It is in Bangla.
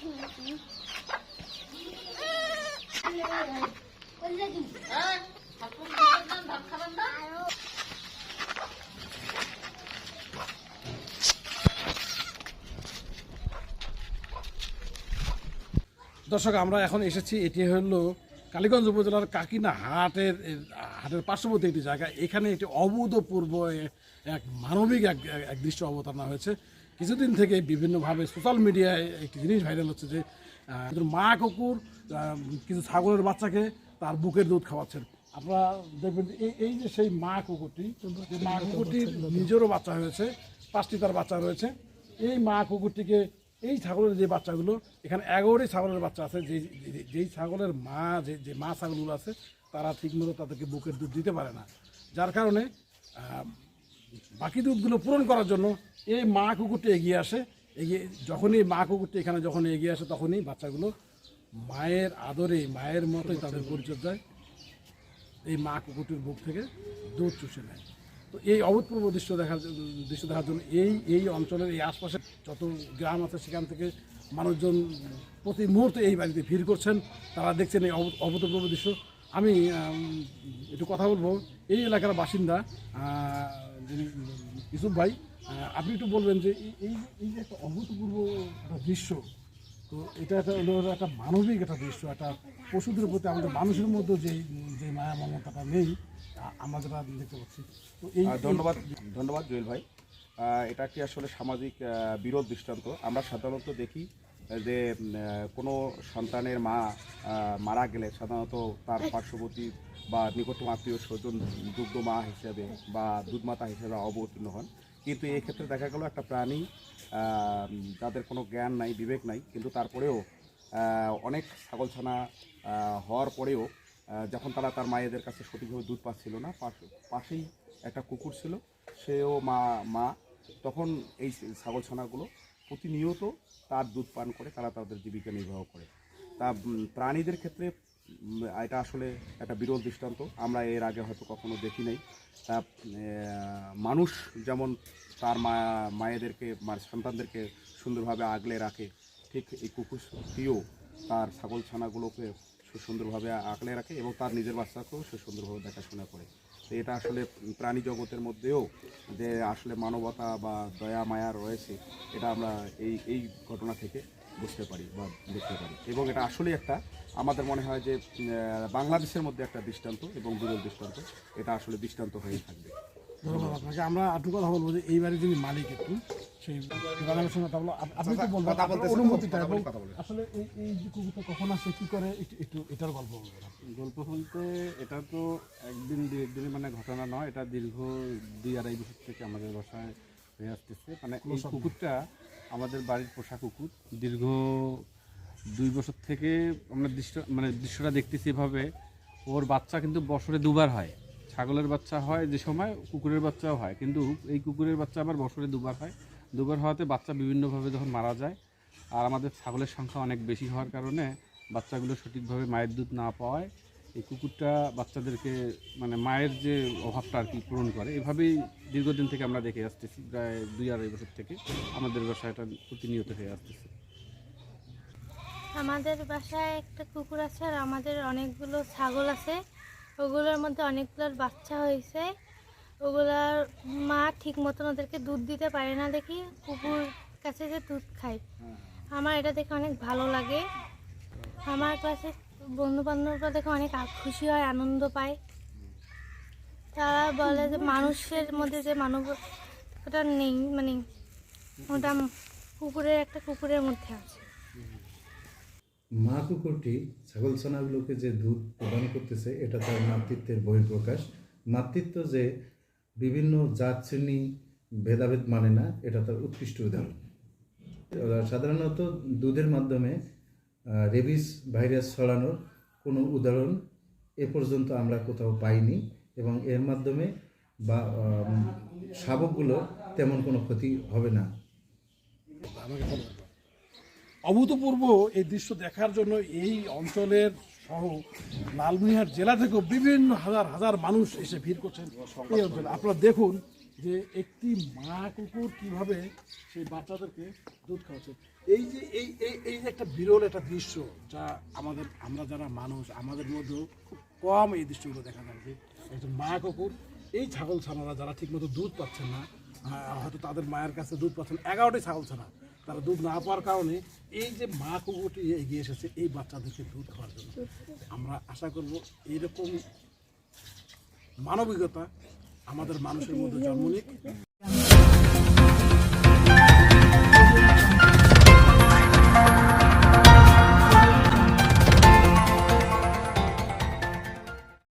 দর্শক, আমরা এখন এসেছি, এটি হলো কালীগঞ্জ উপজেলার কাকিনা হাটের পার্শ্ববর্তী একটি জায়গা। এখানে একটি অভূতপূর্ব এক মানবিক এক দৃশ্য অবতারণা হয়েছে। কিছুদিন থেকে বিভিন্নভাবে সোশ্যাল মিডিয়ায় একটি জিনিস ভাইরাল হচ্ছে যে মা কুকুর কিছু ছাগলের বাচ্চাকে তার বুকের দুধ খাওয়াচ্ছেন। আপনারা দেখবেন এই যে সেই মা কুকুরটির নিজেরও বাচ্চা হয়েছে, 5টি তার বাচ্চা রয়েছে। এই মা কুকুরটিকে, এই ছাগলের যে বাচ্চাগুলো, এখানে 11টি ছাগলের বাচ্চা আছে, যেই ছাগলের মা যে মা ছাগলগুলো আছে তারা ঠিকমতো তাদেরকে বুকের দুধ দিতে পারে না, যার কারণে বাকি দুধগুলো পূরণ করার জন্য এই মা কুকুরটি এগিয়ে আসে। যখনই মা কুকুরটি এখানে এগিয়ে আসে, তখনই বাচ্চাগুলো মায়ের আদরে, মায়ের মতোই তাদের পরিচর্যায় এই মা কুকুরটির বুক থেকে দুধ চুষে নেয়। তো এই অভূতপূর্ব দৃশ্য দেখার জন্য এই অঞ্চলের এই আশপাশে যত গ্রাম আছে সেখান থেকে মানুষজন প্রতি মুহূর্তে এই বাড়িতে ভিড় করছেন। তারা দেখছেন এই অভূতপূর্ব দৃশ্য। আমি একটু কথা বলবো এই এলাকার বাসিন্দা যিনি ইউসুফ ভাই, আপনি একটু বলবেন যে এই যে একটা অভূতপূর্ব দৃশ্য, তো এটা একটা মানবিক একটা দৃশ্য, একটা পশুদের প্রতি আমাদের মানুষের মধ্যে যে মায়া মমতাটা নেই আমরা যেটা দেখতে পাচ্ছি। তো এই ধন্যবাদ জুয়েল ভাই। এটা কি আসলে সামাজিক বিরোধ দৃষ্টান্ত। আমরা সাধারণত দেখি যে কোনো সন্তানের মা মারা গেলে সাধারণত তার পার্শ্ববর্তী বা নিকটতম আত্মীয় স্বজন দুগ্ধ মা হিসেবে বা দুধমাতা হিসেবে অবতীর্ণ হন। কিন্তু এই ক্ষেত্রে দেখা গেল একটা প্রাণী যাদের কোনো জ্ঞান নাই, বিবেক নাই, কিন্তু তারপরেও অনেক ছাগলছানা হওয়ার পরেও যখন তার মায়েদের কাছে সঠিকভাবে দুধ পাচ্ছিল না, পাশেই একটা কুকুর ছিল, সেও মা তখন এই ছাগলছানাগুলো প্রতিনিয়ত তার দুধ পান করে তারা তাদের জীবিকা নির্বাহ করে। তা প্রাণীদের ক্ষেত্রে এটা আসলে একটা বিরল দৃষ্টান্ত, আমরা এর আগে হয়তো কখনো দেখি নাই। তা মানুষ যেমন তার মায়েদেরকে সন্তানদেরকে সুন্দরভাবে আগলে রাখে, ঠিক এই কুকুরটিও তার ছাগলছানাগুলোকে সুন্দরভাবে আগলে রাখে এবং তার নিজের বাচ্চাকেও সে সুন্দরভাবে দেখাশোনা করে। তো এটা আসলে প্রাণী জগতের মধ্যেও যে আসলে মানবতা বা দয়া মায়া রয়েছে, এটা আমরা এই ঘটনা থেকে বুঝতে পারি বা দেখতে পারি। এবং এটা আসলেই একটা আমাদের মনে হয় যে বাংলাদেশের মধ্যে একটা দৃষ্টান্ত এবং বিরল দৃষ্টান্ত, এটা আসলে দৃষ্টান্ত হয়ে থাকবে। ধন্যবাদ আপনাকে। আমরা একটু কথা বলবো যে এই বাড়ির যিনি মালিক, একটু সেই সঙ্গে আপনি তো বলবেন অনুমতিটা, এবং আসলে এই যে কুকুরটা কখন আসে, কী করে, একটু এটার গল্প বলবেন। গল্প বলতে এটা তো একদিন দুই একদিনের মানে ঘটনা নয়, এটা দীর্ঘ 2-2.5 বছর থেকে আমাদের বাসায় হয়ে আসতেছে। মানে এই কুকুরটা আমাদের বাড়ির পোষা কুকুর। দীর্ঘ 2 বছর থেকে আমরা দৃশ্যটা দেখতেছি এভাবে। ওর বাচ্চা কিন্তু বছরে 2বার হয়। ছাগলের বাচ্চা হয় যে সময়, কুকুরের বাচ্চাও হয়, কিন্তু এই কুকুরের বাচ্চা আবার বছরে 2বার হয়। 2বার হওয়াতে বাচ্চা বিভিন্নভাবে যখন মারা যায়, আর আমাদের ছাগলের সংখ্যা অনেক বেশি হওয়ার কারণে বাচ্চাগুলো সঠিকভাবে মায়ের দুধ না পাওয়ায় এই কুকুরটা বাচ্চাদেরকে মানে মায়ের যে অভাবটা আর কি পূরণ করে। এভাবেই দীর্ঘদিন থেকে আমরা দেখে আসতেছি, প্রায় 2-2.5 বছর থেকে আমাদের বাসায় এটা প্রতিনিয়ত হয়ে আসতেছে। আমাদের বাসায় একটা কুকুর আছে আর আমাদের অনেকগুলো ছাগল আছে। ওগুলোর মধ্যে অনেকগুলোর বাচ্চা হয়েছে। ওগুলার মা ঠিক মতন ওদেরকে দুধ দিতে পারে না দেখি কুকুর কাছে যে দুধ খায়। আমার এটা দেখে অনেক ভালো লাগে। আমার কাছে বন্ধুবান্ধবরা দেখে অনেক খুশি হয়, আনন্দ পায়। তারা বলে যে মানুষের মধ্যে যে মানবতা নেই, মানে ওটা কুকুরের মধ্যে আছে। মা কুকুরটি ছাগলছানাগুলোকে যে দুধ প্রদান করতেছে, এটা তার মাতৃত্বের বহিঃপ্রকাশ। মাতৃত্ব যে বিভিন্ন জাত শ্রেণী ভেদাভেদ মানে না, এটা তার উৎকৃষ্ট উদাহরণ। সাধারণত দুধের মাধ্যমে রেবিস ভাইরাস ছড়ানোর কোনো উদাহরণ এ পর্যন্ত আমরা কোথাও পাইনি, এবং এর মাধ্যমে বা শাবকগুলো তেমন কোনো ক্ষতি হবে না। অভূতপূর্ব এই দৃশ্য দেখার জন্য এই অঞ্চলের সহ লালমনিরহাট জেলা থেকেও বিভিন্ন হাজার মানুষ এসে ভিড় করছেন এই অঞ্চলে। আপনারা দেখুন যে একটি মা কুকুর কীভাবে সেই বাচ্চাদেরকে দুধ খাওয়াচ্ছে। এই যে এই যে একটা বিরল একটা দৃশ্য, যা আমরা যারা মানুষ আমাদের মধ্যেও খুব কম এই দৃশ্যগুলো দেখা যায় যে একজন মা কুকুর এই ছাগল ছানারা যারা ঠিকমতো দুধ পাচ্ছেন না, হয়তো তাদের মায়ের কাছে দুধ পাচ্ছেন 11টি ছাগল ছানা, তারা দুধ না পাওয়ার কারণে এই যে মা কুকুরটি এগিয়ে এসেছে এই বাচ্চাদেরকে দুধ খাওয়ার জন্য। আমরা আশা করব এইরকম মানবিকতা আমাদের মানুষের মধ্যে জন্ম নিক।